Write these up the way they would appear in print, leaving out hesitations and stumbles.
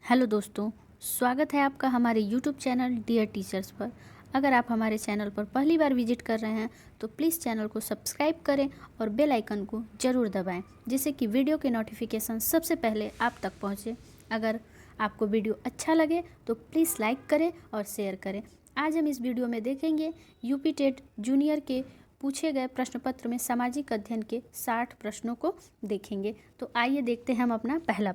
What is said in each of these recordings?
Hello दोस्तों, स्वागत है आपका हमारे यूट्यूब चैनल डियर टीचर्स पर। अगर आप हमारे चैनल पर पहली बार विजिट कर रहे हैं तो प्लीज़ चैनल को सब्सक्राइब करें और बेल आइकन को ज़रूर दबाएं, जिससे कि वीडियो के नोटिफिकेशन सबसे पहले आप तक पहुंचे। अगर आपको वीडियो अच्छा लगे तो प्लीज़ लाइक करें और शेयर करें। आज हम इस वीडियो में देखेंगे यूपी टेट जूनियर के पूछे गए प्रश्न पत्र में सामाजिक अध्ययन के 60 प्रश्नों को देखेंगे। तो आइए देखते हैं हम अपना पहला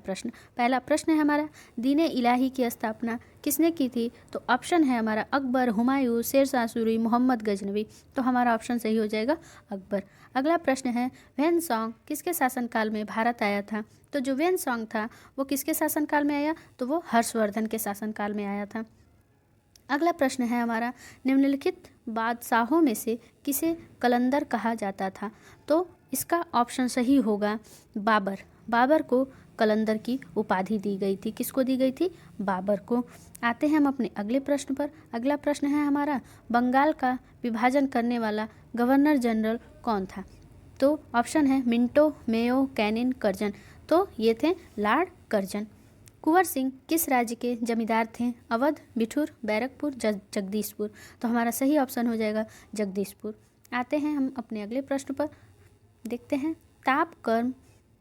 प्रश्न है हमारा, दीन इलाही की स्थापना किसने की थी? तो ऑप्शन है हमारा अकबर, हुमायूं, शेरशाह सूरी, मोहम्मद गजनवी। तो हमारा ऑप्शन सही हो जाएगा अकबर। अगला प्रश्न है, वैन सॉन्ग किसके शासनकाल में भारत आया था? तो जो वैन सॉन्ग था वो किसके शासनकाल में आया? तो वो हर्षवर्धन के शासनकाल में आया था। अगला प्रश्न है हमारा, निम्नलिखित बादशाहों में से किसे कलंदर कहा जाता था? तो इसका ऑप्शन सही होगा बाबर। बाबर को कलंदर की उपाधि दी गई थी। किसको दी गई थी? बाबर को। आते हैं हम अपने अगले प्रश्न पर। अगला प्रश्न है हमारा, बंगाल का विभाजन करने वाला गवर्नर जनरल कौन था? तो ऑप्शन है मिंटो, मेयो, कैनिन, कर्जन। तो ये थे लॉर्ड कर्जन। कुंवर सिंह किस राज्य के जमींदार थे? अवध, बिठूर, बैरकपुर, जगदीशपुर। तो हमारा सही ऑप्शन हो जाएगा जगदीशपुर। आते हैं हम अपने अगले प्रश्न पर, देखते हैं। ताप कर्म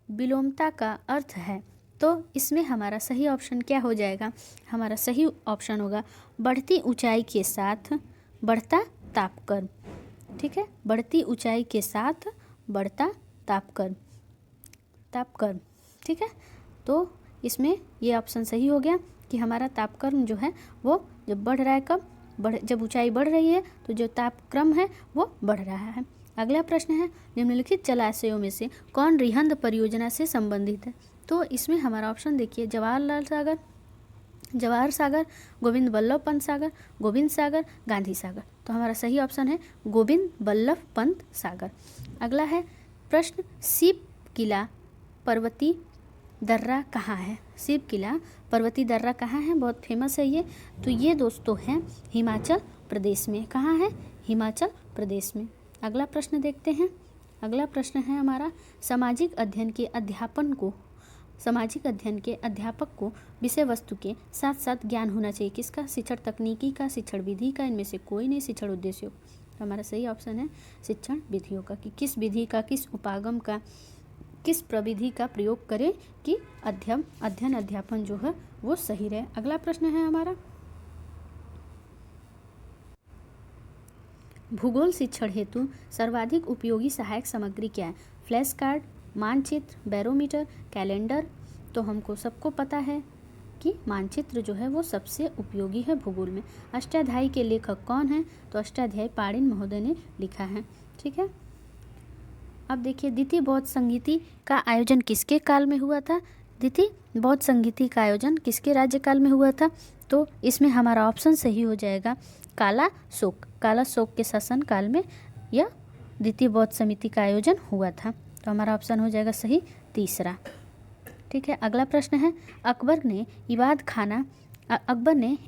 विलोमता का अर्थ है। तो इसमें हमारा सही ऑप्शन क्या हो जाएगा? हमारा सही ऑप्शन होगा बढ़ती ऊंचाई के साथ बढ़ता तापक्रम। ठीक है, बढ़ती ऊंचाई के साथ बढ़ता तापक्रम। ठीक है, तो इसमें ये ऑप्शन सही हो गया कि हमारा तापक्रम जो है वो जब बढ़ रहा है, जब ऊंचाई बढ़ रही है तो जो तापक्रम है वो बढ़ रहा है। अगला प्रश्न है, निम्नलिखित जलाशयों में से कौन रिहंद परियोजना से संबंधित है? तो इसमें हमारा ऑप्शन देखिए, जवाहर सागर, गोविंद बल्लभ पंत सागर, गोविंद सागर, गांधी सागर। तो हमारा सही ऑप्शन है गोविंद बल्लभ पंत सागर। अगला है प्रश्न, सीप किला पर्वती दर्रा कहाँ है? शिव किला पर्वती दर्रा कहाँ है? बहुत फेमस है ये। तो ये दोस्तों है हिमाचल प्रदेश में। कहाँ है? हिमाचल प्रदेश में। अगला प्रश्न देखते हैं। अगला प्रश्न है हमारा, सामाजिक अध्ययन के अध्यापक को विषय वस्तु के साथ साथ ज्ञान होना चाहिए। किसका? शिक्षण तकनीकी का, शिक्षण विधि का, इनमें से कोई नहीं, शिक्षण उद्देश्यों। तो हमारा सही ऑप्शन है शिक्षण विधियों का, कि किस विधि का, किस उपागम का, किस प्रविधि का प्रयोग करें कि अध्ययन अध्यापन जो है वो सही रहे। अगला प्रश्न है हमारा, भूगोल शिक्षण हेतु सर्वाधिक उपयोगी सहायक सामग्री क्या है? फ्लैश कार्ड, मानचित्र, बैरोमीटर, कैलेंडर। तो हमको सबको पता है कि मानचित्र जो है वो सबसे उपयोगी है भूगोल में। अष्टाध्यायी के लेखक कौन है? तो अष्टाध्यायी पाणिनि महोदय ने लिखा है। ठीक है, अब देखिए, द्वितीय बौद्ध संगीति का आयोजन किसके काल में हुआ था? द्वितीय बौद्ध संगीति का आयोजन किसके राज्यकाल में हुआ था? तो इसमें हमारा ऑप्शन सही हो जाएगा काला शोक के शासन काल में यह द्वितीय बौद्ध समिति का आयोजन हुआ था। तो हमारा ऑप्शन हो जाएगा सही तीसरा। ठीक है, अगला प्रश्न है, अकबर ने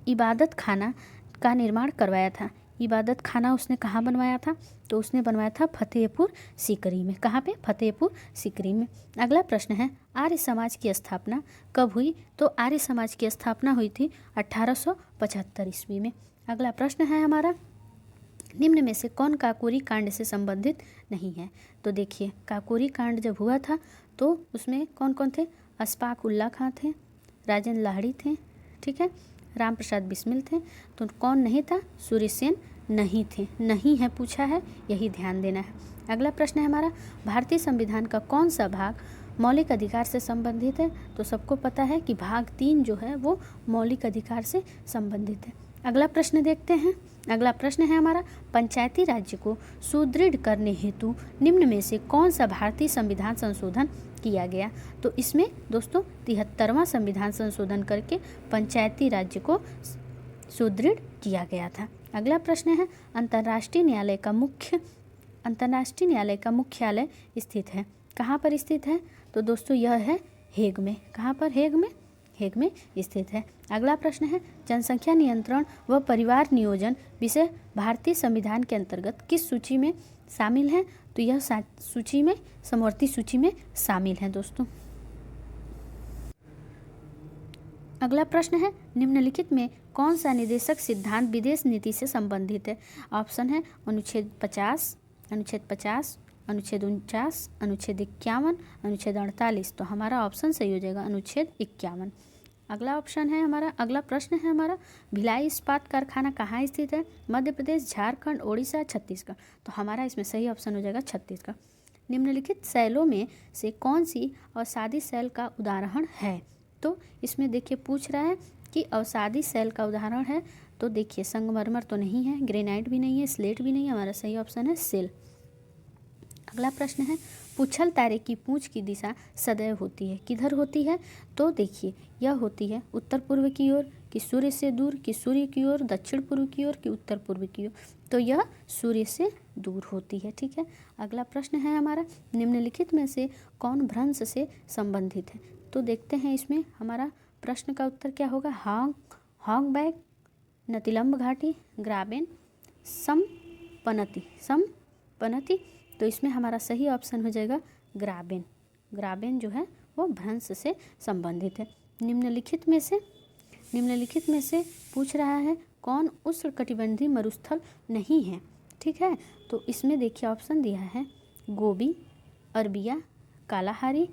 इबादत खाना का निर्माण करवाया था। इबादत खाना उसने कहाँ बनवाया था? तो उसने बनवाया था फतेहपुर सीकरी में। कहाँ पे? फतेहपुर सीकरी में। अगला प्रश्न है, आर्य समाज की स्थापना कब हुई? तो आर्य समाज की स्थापना हुई थी 1875 ईस्वी में। अगला प्रश्न है हमारा, निम्न में से कौन काकोरी कांड से संबंधित नहीं है? तो देखिए, काकोरी कांड जब हुआ था तो उसमें कौन कौन थे? अशफाक उल्ला खां थे, राजेंद्र लाहिड़ी थे, ठीक है, राम प्रसाद बिस्मिल थे। तो कौन नहीं था? सूर्यसेन नहीं थे। नहीं है पूछा है, यही ध्यान देना है। अगला प्रश्न है हमारा, भारतीय संविधान का कौन सा भाग मौलिक अधिकार से संबंधित है? तो सबको पता है कि भाग 3 जो है वो मौलिक अधिकार से संबंधित है। अगला प्रश्न देखते हैं। अगला प्रश्न है हमारा, पंचायती राज्य को सुदृढ़ करने हेतु निम्न में से कौन सा भारतीय संविधान संशोधन किया गया? तो इसमें दोस्तों 73वां संविधान संशोधन करके पंचायती राज्य को सुदृढ़ किया गया था। अगला प्रश्न है, अंतर्राष्ट्रीय न्यायालय का मुख्यालय स्थित है। कहाँ पर स्थित है? तो दोस्तों यह है हेग में। कहाँ पर? हेग में स्थित है। अगला प्रश्न है, जनसंख्या नियंत्रण व परिवार नियोजन विषय भारतीय संविधान के अंतर्गत किस सूची में शामिल है? तो यह समवर्ती सूची में शामिल है दोस्तों। अगला प्रश्न है, निम्नलिखित में कौन सा निदेशक सिद्धांत विदेश नीति से संबंधित है? ऑप्शन है अनुच्छेद 50, अनुच्छेद 50, अनुच्छेद 49, अनुच्छेद 51, अनुच्छेद 48। तो हमारा ऑप्शन सही हो जाएगा अनुच्छेद 51। अगला प्रश्न है हमारा, भिलाई इस्पात कारखाना कहाँ स्थित है? मध्य प्रदेश, झारखंड, ओडिशा, छत्तीसगढ़। तो हमारा इसमें सही ऑप्शन हो जाएगा छत्तीसगढ़। निम्नलिखित शैलों में से कौन सी अवसादी शैल का उदाहरण है? तो इसमें देखिए पूछ रहा है कि अवसादी शैल का उदाहरण है, तो देखिए संगमरमर तो नहीं है, ग्रेनाइट भी नहीं है, स्लेट भी नहीं है, हमारा सही ऑप्शन है सेल। अगला प्रश्न है, पूछल तारे की पूंछ की दिशा सदैव होती है, किधर होती है? तो देखिए यह होती है उत्तर पूर्व की ओर, कि सूर्य से दूर, कि सूर्य की ओर, दक्षिण पूर्व की ओर, कि उत्तर पूर्व की ओर। तो यह सूर्य से दूर होती है, ठीक है। अगला प्रश्न है हमारा, निम्नलिखित में से कौन भ्रंश से संबंधित है? तो देखते हैं इसमें हमारा प्रश्न का उत्तर क्या होगा। हॉन्गबैक, नतिलंब घाटी, ग्राबेन, समपनति। तो इसमें हमारा सही ऑप्शन हो जाएगा ग्राबेन। ग्राबेन जो है वो भ्रंश से संबंधित है। निम्नलिखित में से पूछ रहा है कौन उष्णकटिबंधीय मरुस्थल नहीं है, ठीक है। तो इसमें देखिए ऑप्शन दिया है गोबी, अरबिया, कालाहारी,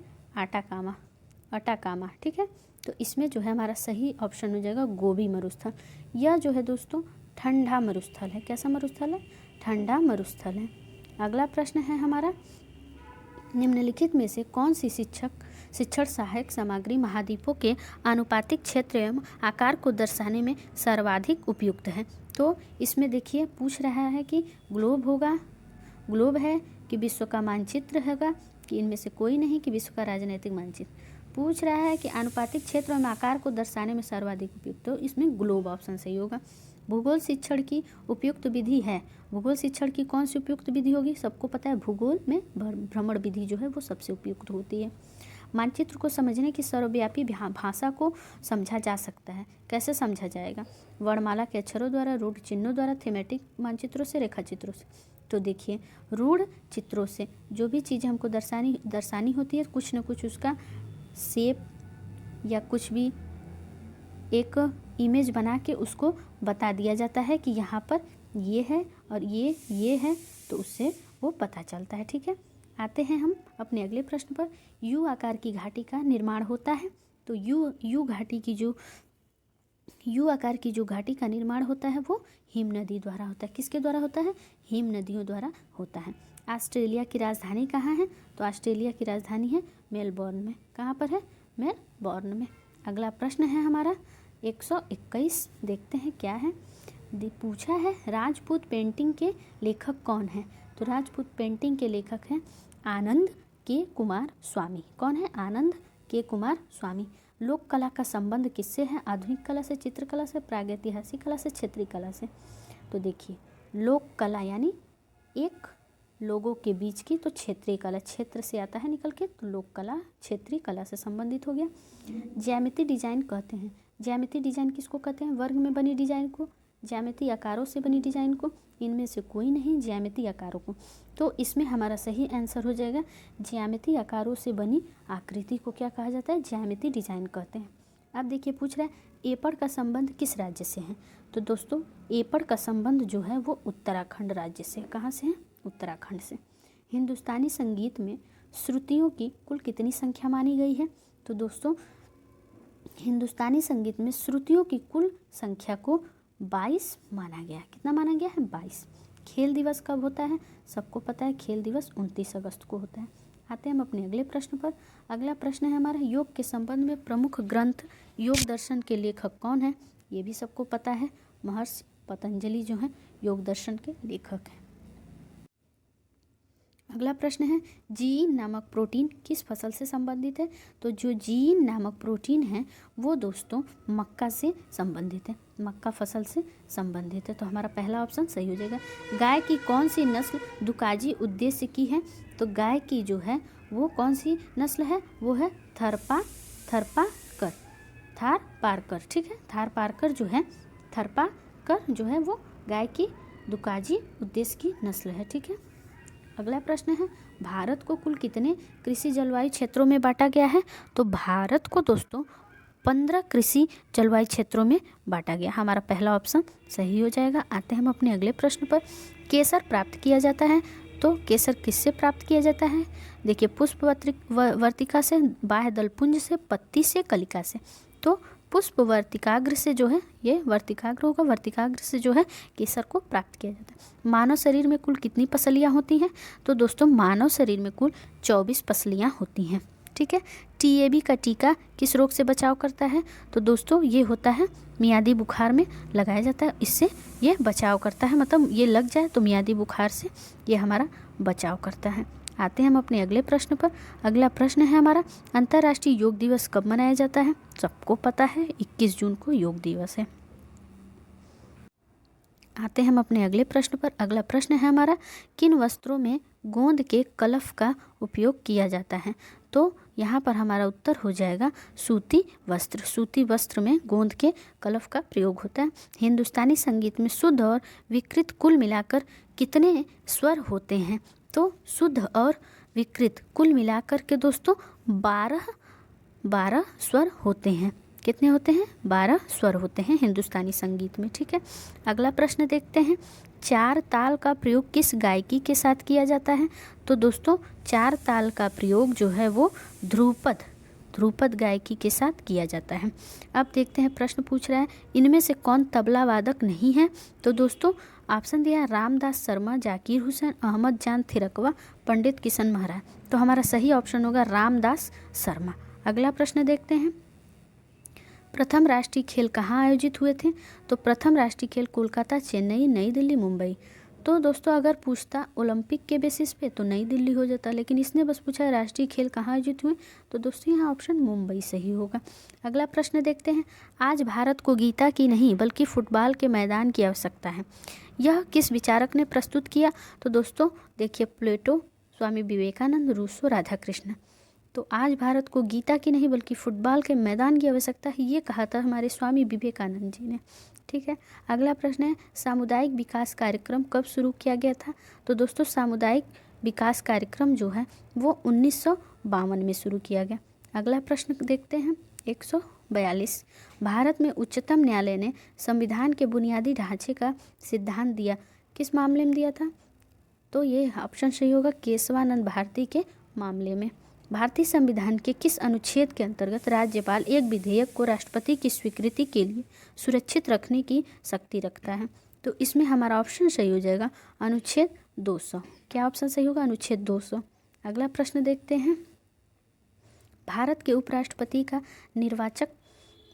अटाकामा, ठीक है। तो इसमें जो है हमारा सही ऑप्शन हो जाएगा गोबी मरुस्थल। यह जो है दोस्तों ठंडा मरुस्थल है। कैसा मरुस्थल है? ठंडा मरुस्थल है। अगला प्रश्न है हमारा, निम्नलिखित में से कौन सी शिक्षण सहायक सामग्री महाद्वीपों के आनुपातिक क्षेत्र एवं आकार को दर्शाने में सर्वाधिक उपयुक्त है? तो इसमें देखिए पूछ रहा है कि ग्लोब है, कि विश्व का मानचित्र होगा, कि इनमें से कोई नहीं, कि विश्व का राजनीतिक मानचित्र। पूछ रहा है कि आनुपातिक क्षेत्र एवं आकार को दर्शाने में सर्वाधिक उपयुक्त, तो इसमें ग्लोब ऑप्शन सही होगा। भूगोल शिक्षण की उपयुक्त विधि है। भूगोल शिक्षण की कौन सी उपयुक्त विधि होगी? सबको पता है भूगोल में भ्रमण विधि जो है वो सबसे उपयुक्त होती है। मानचित्र को समझने की सर्वव्यापी भाषा को समझा जा सकता है। कैसे समझा जाएगा? वर्णमाला के अक्षरों द्वारा, रूढ़ चिन्हों द्वारा, थीमेटिक मानचित्रों से, रेखा चित्रों से। तो देखिए रूढ़ चित्रों से जो भी चीज़ें हमको दर्शानी होती है, कुछ न कुछ उसका शेप या कुछ भी एक इमेज बना के उसको बता दिया जाता है कि यहाँ पर ये है और ये है, तो उससे वो पता चलता है, ठीक है। आते हैं हम अपने अगले प्रश्न पर। यू आकार की घाटी का निर्माण होता है। तो यू आकार की जो घाटी का निर्माण होता है वो हिम नदी द्वारा होता है। किसके द्वारा होता है? हिम नदियों द्वारा होता है। ऑस्ट्रेलिया की राजधानी कहाँ है? तो ऑस्ट्रेलिया की राजधानी है मेलबोर्न में। कहाँ पर है? मेलबोर्न में। अगला प्रश्न है हमारा 121। देखते हैं क्या है। पूछा है राजपूत पेंटिंग के लेखक कौन है? तो राजपूत पेंटिंग के लेखक हैं आनंद के कुमार स्वामी। कौन है? आनंद के कुमार स्वामी। लोक कला का संबंध किससे है? आधुनिक कला से, चित्रकला से, प्रागैतिहासिक कला से, क्षेत्रीय कला से। तो देखिए लोक कला यानी एक लोगों के बीच की, तो क्षेत्रीय कला क्षेत्र से आता है निकल के, तो लोक कला क्षेत्रीय कला से संबंधित हो गया। ज्यामिति डिजाइन कहते हैं। ज्यामिति डिजाइन किसको कहते हैं? वर्ग में बनी डिजाइन को, ज्यामिति आकारों से बनी डिजाइन को। इनमें से कोई नहीं, ज्यामिति आकारों को। तो इसमें हमारा सही आंसर हो जाएगा ज्यामिति आकारों से बनी आकृति को क्या कहा जाता है? ज्यामिति डिजाइन कहते हैं। अब देखिए पूछ रहा है एपड़ का संबंध किस राज्य से है? तो दोस्तों एपड़ का संबंध जो है वो उत्तराखंड राज्य से। कहाँ से है? उत्तराखंड से। हिंदुस्तानी संगीत में श्रुतियों की कुल कितनी संख्या मानी गई है? तो दोस्तों हिंदुस्तानी संगीत में श्रुतियों की कुल संख्या को 22 माना गया है। कितना माना गया है? 22। खेल दिवस कब होता है? सबको पता है खेल दिवस 29 अगस्त को होता है। आते हैं हम अपने अगले प्रश्न पर। अगला प्रश्न है हमारा योग के संबंध में प्रमुख ग्रंथ योग दर्शन के लेखक कौन है? ये भी सबको पता है, महर्षि पतंजलि जो हैं योग दर्शन के लेखक हैं। अगला प्रश्न है जीन नामक प्रोटीन किस फसल से संबंधित है? तो जो जीन नामक प्रोटीन है वो दोस्तों मक्का से संबंधित है, मक्का फसल से संबंधित है। तो हमारा पहला ऑप्शन सही हो जाएगा। गाय की कौन सी नस्ल दुकाजी उद्देश्य की है? तो गाय की जो है वो कौन सी नस्ल है? वो है थारपारकर, ठीक है। थारपारकर जो है वो गाय की दुकाजी उद्देश्य की नस्ल है, ठीक है। अगला प्रश्न है भारत को कुल कितने कृषि जलवायु क्षेत्रों में बांटा गया है? तो भारत को दोस्तों 15 कृषि जलवायु क्षेत्रों में बांटा गया। हमारा पहला ऑप्शन सही हो जाएगा। आते हैं हम अपने अगले प्रश्न पर। केसर प्राप्त किया जाता है, तो केसर किससे प्राप्त किया जाता है? देखिए, पुष्प वर्तिका से, बाह्य दलपुंज से, पत्ती से, कलिका से। तो पुष्प वर्तिकाग्र से जो है, ये वर्तिकाग्र होगा, वर्तिकाग्र से जो है केसर को प्राप्त किया जाता है। मानव शरीर में कुल कितनी पसलियाँ होती हैं? तो दोस्तों मानव शरीर में कुल 24 पसलियाँ होती हैं। ठीक है। टीएबी का टीका किस रोग से बचाव करता है? तो दोस्तों ये होता है मियादी बुखार में लगाया जाता है, इससे ये बचाव करता है, मतलब ये लग जाए तो मियादी बुखार से ये हमारा बचाव करता है। आते हैं हम अपने अगले प्रश्न पर। अगला प्रश्न है हमारा, अंतर्राष्ट्रीय योग दिवस कब मनाया जाता है? सबको पता है 21 जून को योग दिवस है। आते हैं हम अपने अगले प्रश्न पर। अगला प्रश्न है हमारा, किन वस्त्रों में गोंद के कलफ का उपयोग किया जाता है? तो यहाँ पर हमारा उत्तर हो जाएगा सूती वस्त्र। सूती वस्त्र में गोंद के कलफ का प्रयोग होता है। हिंदुस्तानी संगीत में शुद्ध और विकृत कुल मिलाकर कितने स्वर होते हैं? तो शुद्ध और विकृत कुल मिलाकर के दोस्तों 12 स्वर होते हैं। कितने होते हैं? 12 स्वर होते हैं हिंदुस्तानी संगीत में। ठीक है। अगला प्रश्न देखते हैं, 4 ताल का प्रयोग किस गायकी के साथ किया जाता है? तो दोस्तों 4 ताल का प्रयोग जो है वो ध्रुपद गायकी के साथ किया जाता है। अब देखते हैं, प्रश्न पूछ रहा है, इनमें से कौन तबला वादक नहीं है? तो दोस्तों ऑप्शन दिया है रामदास शर्मा, जाकिर हुसैन, अहमद जान थिरकवा, पंडित किशन महाराज। तो हमारा सही ऑप्शन होगा रामदास शर्मा। अगला प्रश्न देखते हैं, प्रथम राष्ट्रीय खेल कहाँ आयोजित हुए थे? तो प्रथम राष्ट्रीय खेल कोलकाता, चेन्नई, नई दिल्ली, मुंबई। तो दोस्तों अगर पूछता ओलंपिक के बेसिस पे तो नई दिल्ली हो जाता, लेकिन इसने बस पूछा है राष्ट्रीय खेल कहाँ आयोजित हुए, तो दोस्तों यहाँ ऑप्शन मुंबई सही होगा। अगला प्रश्न देखते हैं, आज भारत को गीता की नहीं बल्कि फुटबॉल के मैदान की आवश्यकता है, यह किस विचारक ने प्रस्तुत किया? तो दोस्तों देखिए, प्लेटो, स्वामी विवेकानंद, रूसो, राधाकृष्ण। तो आज भारत को गीता की नहीं बल्कि फुटबॉल के मैदान की आवश्यकता है, ये कहा था हमारे स्वामी विवेकानंद जी ने। ठीक है। अगला प्रश्न है, सामुदायिक विकास कार्यक्रम कब शुरू किया गया था? तो दोस्तों सामुदायिक विकास कार्यक्रम जो है वो 1952 में शुरू किया गया। अगला प्रश्न देखते हैं, 142, भारत में उच्चतम न्यायालय ने संविधान के बुनियादी ढांचे का सिद्धांत दिया, किस मामले में दिया था? तो ये ऑप्शन सही होगा केशवानंद भारती के मामले में। भारतीय संविधान के किस अनुच्छेद के अंतर्गत राज्यपाल एक विधेयक को राष्ट्रपति की स्वीकृति के लिए सुरक्षित रखने की शक्ति रखता है? तो इसमें हमारा ऑप्शन सही हो जाएगा अनुच्छेद 200। क्या ऑप्शन सही होगा? अनुच्छेद 200। अगला प्रश्न देखते हैं, भारत के उपराष्ट्रपति का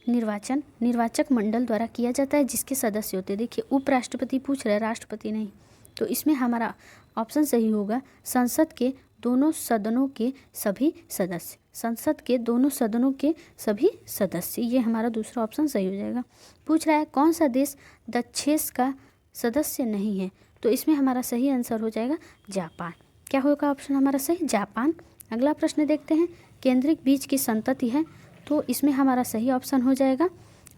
निर्वाचक मंडल द्वारा किया जाता है, जिसके सदस्य होते हैं। देखिए उपराष्ट्रपति पूछ रहे हैं, राष्ट्रपति नहीं। तो इसमें हमारा ऑप्शन सही होगा संसद के दोनों सदनों के सभी सदस्य। संसद के दोनों सदनों के सभी सदस्य, ये हमारा दूसरा ऑप्शन सही हो जाएगा। पूछ रहा है कौन सा देश दक्षेस का सदस्य नहीं है? तो इसमें हमारा सही आंसर हो जाएगा जापान। क्या होगा ऑप्शन हमारा सही? जापान। अगला प्रश्न देखते हैं, केंद्रिक बीज की संतति है, तो इसमें हमारा सही ऑप्शन हो जाएगा,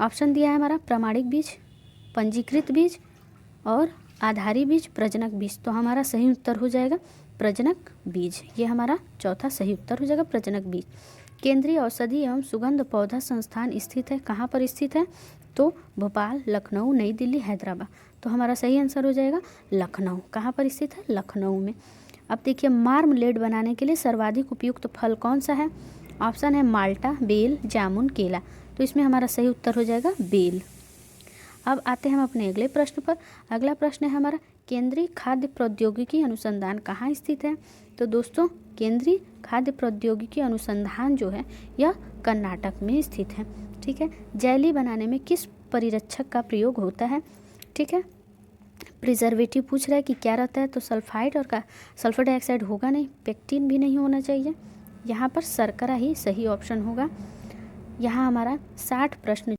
ऑप्शन दिया है हमारा प्रमाणिक बीज, पंजीकृत बीज और आधारी बीज, प्रजनक बीज। तो हमारा सही उत्तर हो जाएगा प्रजनक बीज। ये हमारा चौथा सही उत्तर हो जाएगा प्रजनक बीज। केंद्रीय औषधि एवं सुगंध पौधा संस्थान स्थित है, कहाँ पर स्थित है? तो भोपाल, लखनऊ, नई दिल्ली, हैदराबाद। तो हमारा सही आंसर हो जाएगा लखनऊ। कहाँ पर स्थित है? लखनऊ में। अब देखिए, मार्मलेड बनाने के लिए सर्वाधिक उपयुक्त फल कौन सा है? ऑप्शन है माल्टा, बेल, जामुन, केला। तो इसमें हमारा सही उत्तर हो जाएगा बेल। अब आते हैं हम अपने अगले प्रश्न पर। अगला प्रश्न है हमारा, केंद्रीय खाद्य प्रौद्योगिकी अनुसंधान कहाँ स्थित है? तो दोस्तों केंद्रीय खाद्य प्रौद्योगिकी अनुसंधान जो है यह कर्नाटक में स्थित है। ठीक है। जेली बनाने में किस परिरक्षक का प्रयोग होता है? ठीक है। प्रिजर्वेटिव पूछ रहा है कि क्या रहता है, तो सल्फाइड और का सल्फर डाइऑक्साइड होगा नहीं, पेक्टिन भी नहीं होना चाहिए। यहाँ पर शर्करा ही सही ऑप्शन होगा। यहाँ हमारा 60 प्रश्न,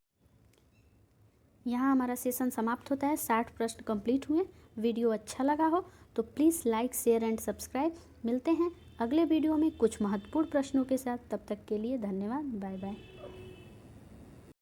यहाँ हमारा सेशन समाप्त होता है। 60 प्रश्न कंप्लीट हुए। वीडियो अच्छा लगा हो तो please like, share and subscribe. मिलते हैं अगले वीडियो में कुछ महत्वपूर्ण प्रश्नों के साथ। तब तक के लिए धन्यवाद। Bye bye.